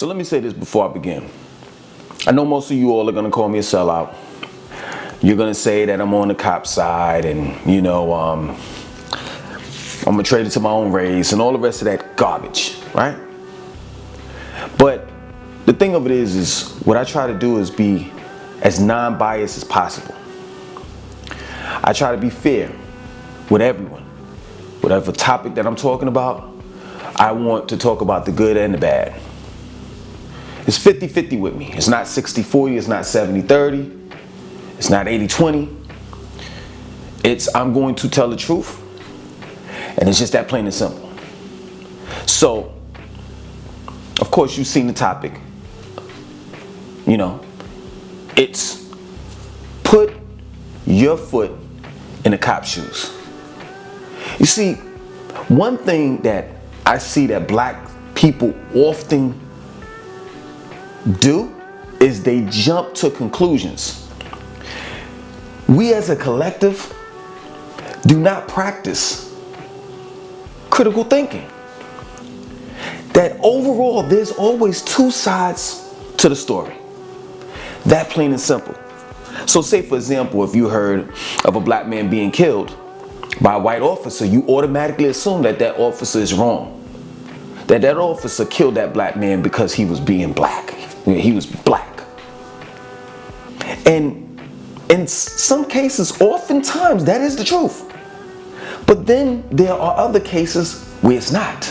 So let me say this before I begin. I know most of you all are going to call me a sellout. You're going to say that I'm on the cop side and, I'm a traitor to my own race and all the rest of that garbage, right? But the thing of it is what I try to do is be as non-biased as possible. I try to be fair with everyone. Whatever topic that I'm talking about, I want to talk about the good and the bad. It's 50-50 with me. It's not 60-40, it's not 70-30, it's not 80-20. It's I'm going to tell the truth, and it's just that plain and simple. So, of course, you've seen the topic. It's put your foot in the cop's shoes. You see, one thing that I see that black people often do is they jump to conclusions. We as a collective do not practice critical thinking. That overall there's always two sides to the story. That plain and simple. So say for example, if you heard of a black man being killed by a white officer, you automatically assume that that officer is wrong. That officer killed that black man because he was being black. He was black. And in some cases, oftentimes, that is the truth. But then there are other cases where it's not.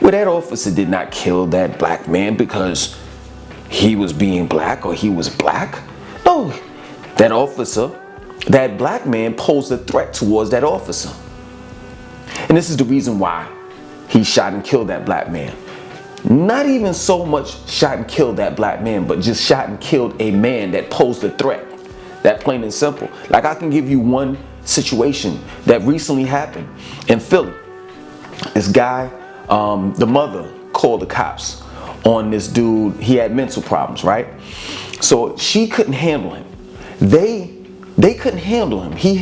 Where that officer did not kill that black man because he was being black or he was black. No, that black man posed a threat towards that officer. And this is the reason why he shot and killed that black man. Not even so much shot and killed that black man, but just shot and killed a man that posed a threat. That plain and simple. Like I can give you one situation that recently happened in Philly. This guy, the mother called the cops on this dude. He had mental problems, right? So she couldn't handle him. They couldn't handle him. He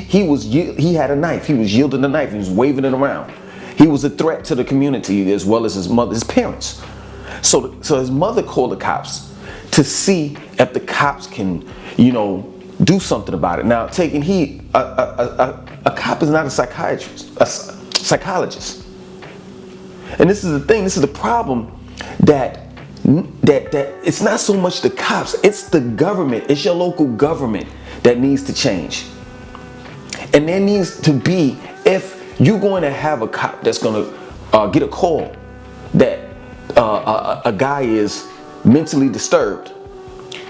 had a knife. He was wielding a knife. He was waving it around. He was a threat to the community as well as his parents. So his mother called the cops to see if the cops can, do something about it. Now, taking heed, a cop is not a psychiatrist, a psychologist. And this is the thing. This is the problem that it's not so much the cops. It's the government. It's your local government that needs to change. And there needs to be, if you're going to have a cop that's going to get a call that a guy is mentally disturbed,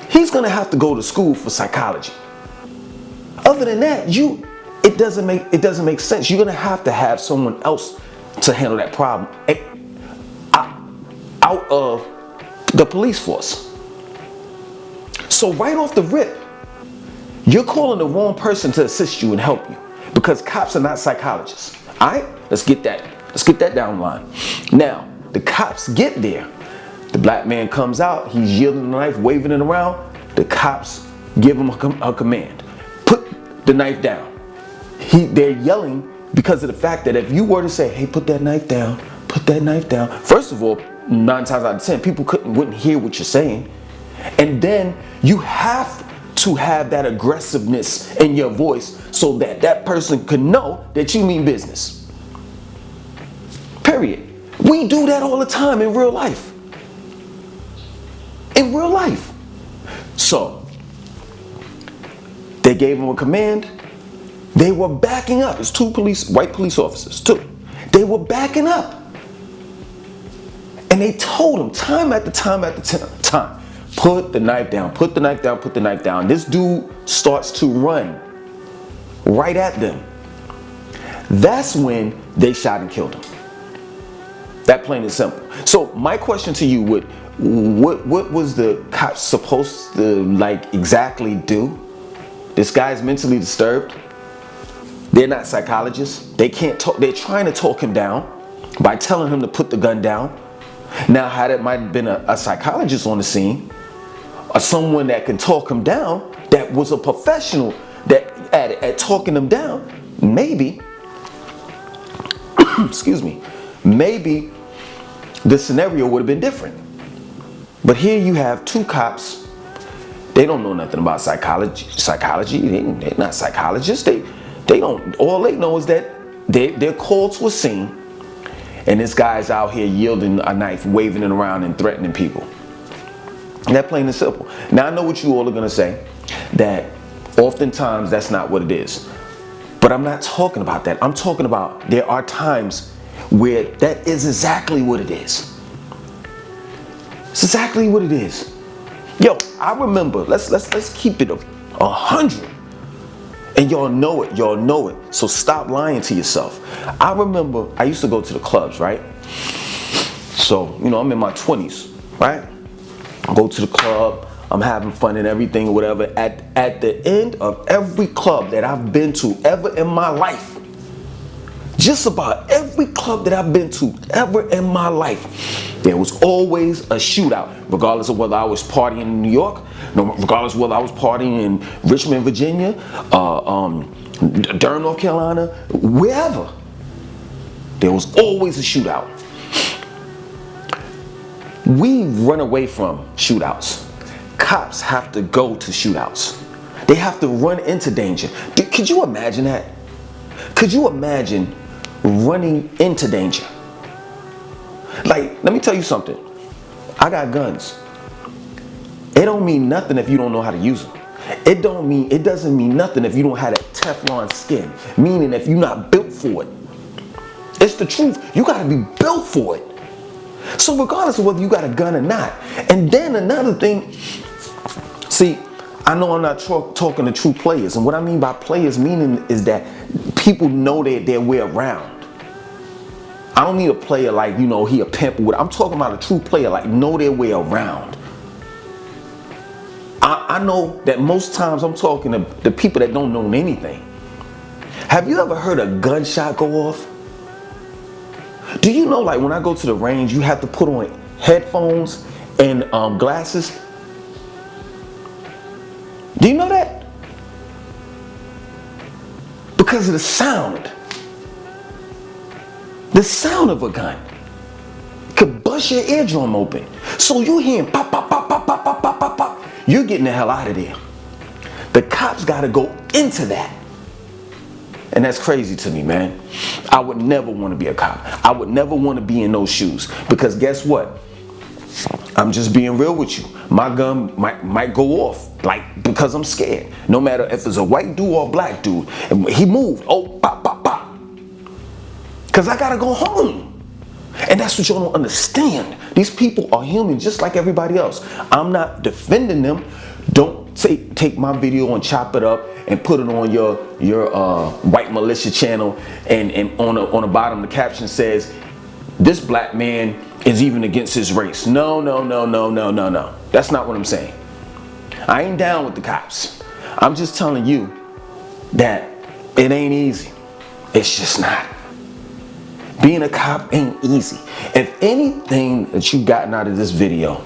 he's going to have to go to school for psychology. Other than that, it doesn't make sense. You're going to have someone else to handle that problem out of the police force. So right off the rip, you're calling the wrong person to assist you and help you, because cops are not psychologists. All right, let's get that down the line. Now, the cops get there. The black man comes out. He's yielding the knife, waving it around. The cops give him a command. Put the knife down. They're yelling because of the fact that if you were to say, hey, put that knife down, first of all, 9 times out of 10, people wouldn't hear what you're saying. And then you have to have that aggressiveness in your voice so that person can know that you mean business. Period. We do that all the time in real life. So, they gave him a command. They were backing up. It's white police officers, too. They were backing up. And they told him time after time, put the knife down. This dude starts to run right at them. That's when they shot and killed him. That plain and simple. So my question to you would, what was the cops supposed to exactly do? This guy's mentally disturbed. They're not psychologists. They can't talk. They're trying to talk him down by telling him to put the gun down. Now, how that might have been a psychologist on the scene, or someone that can talk him down, that was a professional at talking him down, maybe, excuse me, maybe the scenario would have been different. But here you have two cops. They don't know nothing about psychology. They're not psychologists. They don't. All they know is that they're called to a scene, and this guy's out here yielding a knife, waving it around and threatening people. That plain and simple. Now I know what you all are gonna say, that oftentimes that's not what it is. But I'm not talking about that. I'm talking about there are times where that is exactly what it is. It's exactly what it is. Yo, I remember, let's keep it 100. And y'all know it. So stop lying to yourself. I remember I used to go to the clubs, right? So, I'm in my 20s, right? Go to the club, I'm having fun and everything or whatever. At the end of every club that I've been to ever in my life, just about every club that I've been to ever in my life, there was always a shootout, regardless of whether I was partying in New York, regardless of whether I was partying in Richmond, Virginia, Durham, North Carolina, wherever. There was always a shootout. We run away from shootouts. Cops have to go to shootouts. They have to run into danger. Could you imagine that? Could you imagine running into danger? Like, let me tell you something. I got guns. It don't mean nothing if you don't know how to use them. It doesn't mean nothing if you don't have that Teflon skin, meaning if you're not built for it. It's the truth. You gotta be built for it. So regardless of whether you got a gun or not. And then another thing, see, I know I'm not talking to true players. And what I mean by players meaning is that people know their way around. I don't mean a player like, he a pimp or whatever. I'm talking about a true player, like know their way around. I know that most times I'm talking to the people that don't know anything. Have you ever heard a gunshot go off? Do you know, like, when I go to the range, you have to put on headphones and glasses? Do you know that? Because of the sound. The sound of a gun could bust your eardrum open. So you're hearing pop, pop, pop, pop, pop, pop, pop, pop, pop. You're getting the hell out of there. The cops got to go into that. And that's crazy to me, man. I would never want to be a cop. I would never want to be in those shoes. Because guess what? I'm just being real with you. My gun might go off, like, because I'm scared. No matter if it's a white dude or a black dude. And he moved. Oh, pop, pop, pop. Because I got to go home. And that's what y'all don't understand. These people are human just like everybody else. I'm not defending them. Don't take my video and chop it up and put it on your white militia channel and on the bottom the caption says, this black man is even against his race. No. That's not what I'm saying. I ain't down with the cops. I'm just telling you that it ain't easy. It's just not. Being a cop ain't easy. If anything that you gotten out of this video,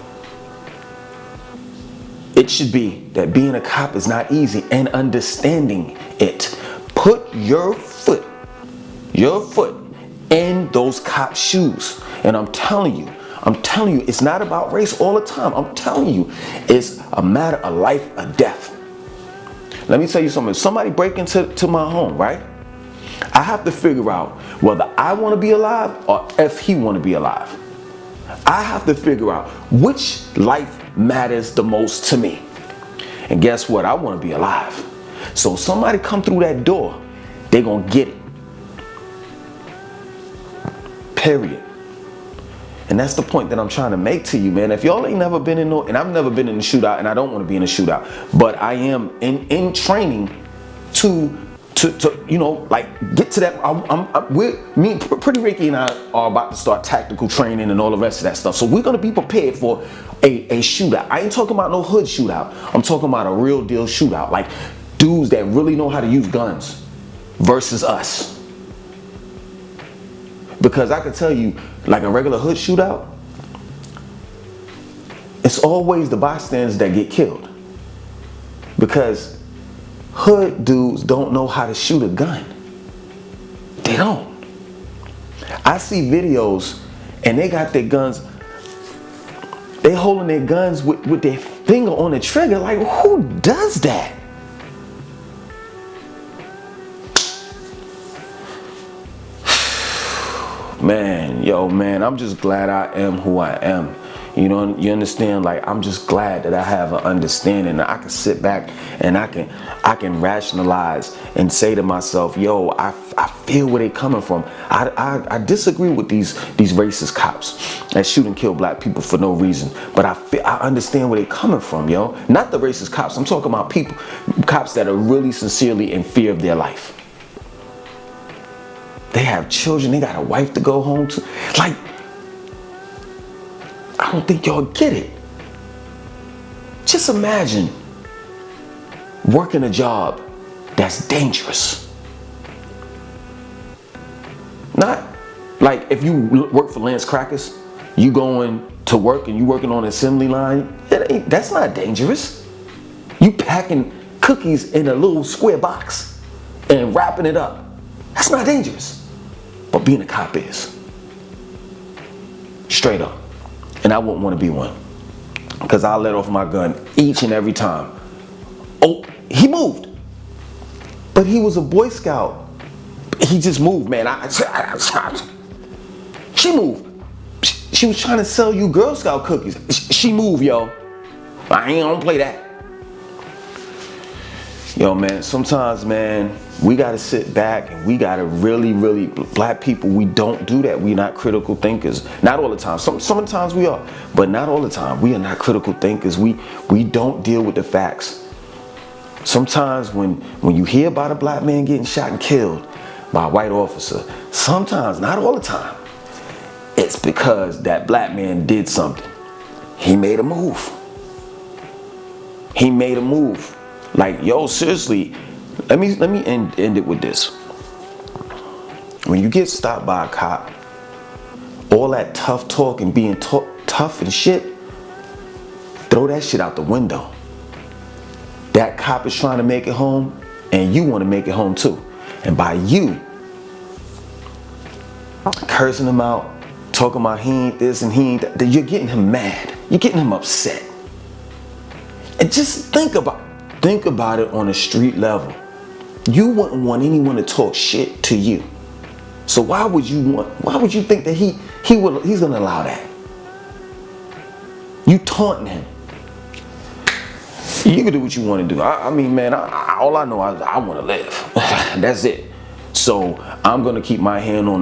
it should be that being a cop is not easy and understanding it. Put your foot in those cop shoes. And I'm telling you, it's not about race all the time. I'm telling you, it's a matter of life or death. Let me tell you something. If somebody break into my home, right? I have to figure out whether I want to be alive or if he want to be alive. I have to figure out which life matters the most to me. And guess what? I want to be alive. So if somebody come through that door, they gonna get it. Period. And that's the point that I'm trying to make to you, man. If y'all ain't never been in no, and I've never been in a shootout, and I don't want to be in a shootout, but I am in training to like get to that. Pretty Ricky and I are about to start tactical training and all the rest of that stuff. So we're gonna be prepared for a shootout. I ain't talking about no hood shootout. I'm talking about a real deal shootout, like dudes that really know how to use guns versus us. Because I can tell you, like a regular hood shootout, it's always the bystanders that get killed. Because hood dudes don't know how to shoot a gun. They don't. I see videos and they got their guns They holding their guns with their finger on the trigger. Like, who does that? Man, I'm just glad I am who I am. You know, you understand? Like, I'm just glad that I have an understanding that I can sit back and I can rationalize and say to myself, yo, I feel where they coming from. I disagree with these racist cops that shoot and kill black people for no reason, but I understand where they coming from, yo. Not the racist cops. I'm talking about cops that are really sincerely in fear of their life. They have children. They got a wife to go home to. Like, I don't think y'all get it. Just imagine working a job that's dangerous. Not like if you work for Lance Crackers, you going to work and you working on an assembly line. That's not dangerous. You packing cookies in a little square box and wrapping it up. That's not dangerous. But being a cop is. Straight up. And I wouldn't want to be one. Because I'll let off my gun each and every time. Oh, he moved. But he was a Boy Scout. He just moved, man. She moved. She was trying to sell you Girl Scout cookies. She moved, yo. I ain't gonna play that. Yo, man, sometimes, man, we gotta sit back and we gotta really, black people, we don't do that. We're not critical thinkers. Not all the time. Sometimes we are, but not all the time. We are not critical thinkers. We don't deal with the facts. Sometimes when you hear about a black man getting shot and killed by a white officer, sometimes, not all the time, it's because that black man did something. He made a move. He made a move. Like, yo, seriously, let me end it with this. When you get stopped by a cop, all that tough talk and being tough and shit, throw that shit out the window. That cop is trying to make it home, and you want to make it home too. And by you cursing him out, talking about he ain't this and he ain't that, you're getting him mad. You're getting him upset. And just think about it on a street level. You wouldn't want anyone to talk shit to you. So why would you think that he's gonna allow that? You taunting him. You can do what you want to do. I mean, man, all I know is I want to live. That's it. So I'm gonna keep my hand on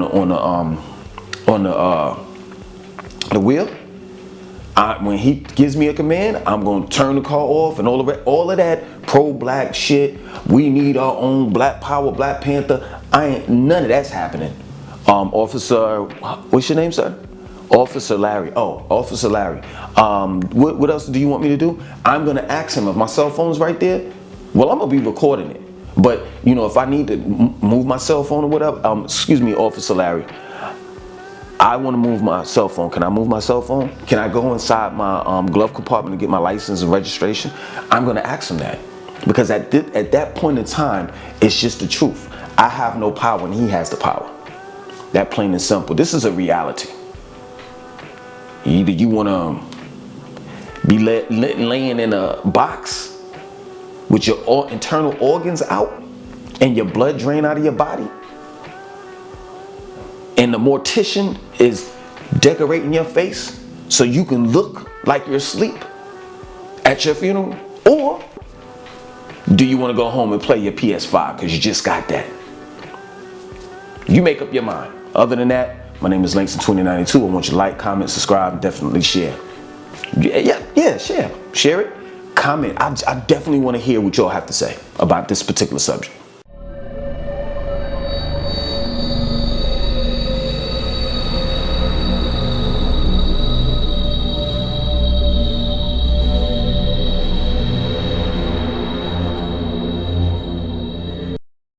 the wheel. When he gives me a command, I'm gonna turn the car off and all of that pro-black shit. We need our own Black Power, Black Panther. None of that's happening. Officer, what's your name, sir? Officer Larry. Oh, Officer Larry. What else do you want me to do? I'm gonna ask him if my cell phone's right there. Well, I'm gonna be recording it. But you know, if I need to move my cell phone or whatever, excuse me, Officer Larry. I want to move my cell phone. Can I move my cell phone? Can I go inside my glove compartment to get my license and registration? I'm going to ask him that. Because at that point in time, it's just the truth. I have no power and he has the power. That plain and simple. This is a reality. Either you want to be laying in a box with your internal organs out and your blood drain out of your body, and the mortician is decorating your face so you can look like you're asleep at your funeral? Or do you want to go home and play your PS5 because you just got that? You make up your mind. Other than that, my name is Langston2092. I want you to like, comment, subscribe, and definitely share. Yeah, share. Share it. Comment. I definitely want to hear what y'all have to say about this particular subject.